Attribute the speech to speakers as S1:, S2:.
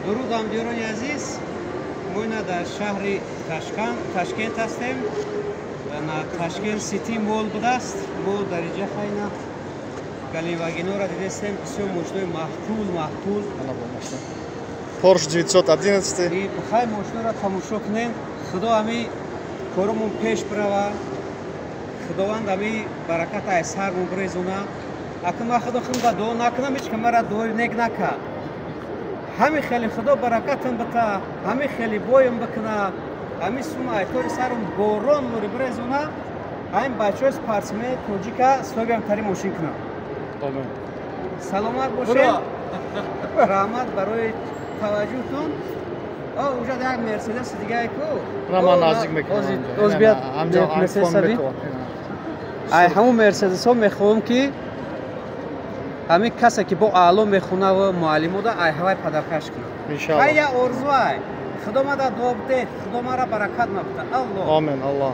S1: درود همدیران عزیز، ما در شهر تاشکент هستیم و تاشکент سیتی مول بوده است. ما در اینجا خیلی галивагино را دیدیم، بسیار ماشین‌های محطول
S2: Porsche 911.
S1: این بخیر ماشین را تماشا کنیم. خدا همی کارمون پیش بروه، خداوند همی برکت از سر بریزونه. اکنون ما خدا خدا دعا نکنم هیچ که مرا دعای نیک نکه. همین خیلی خدا برکتم بده، همین خیلی بایم بکنه، همین سوم ایتور سرم باران نوری بریزونه. این بچه‌های پارسمه توجیکا سوگم تری ماشین کنم. سلامت باشین. رحمت برای توجهتون. اونجا یک مرسدس دیگه کو.
S2: من نزدیک میکنم.
S1: از بیاد مرسدس بی. همون مرسدس ها میخوام که همین کسی که با علم میخونه و معلم بوده ای هوای پدرکش کنه.
S2: انشالله.
S1: خیلی ارزوی. خدا ما دعا بده، خدا ما را برکت نبوده. الله.
S2: آمین الله.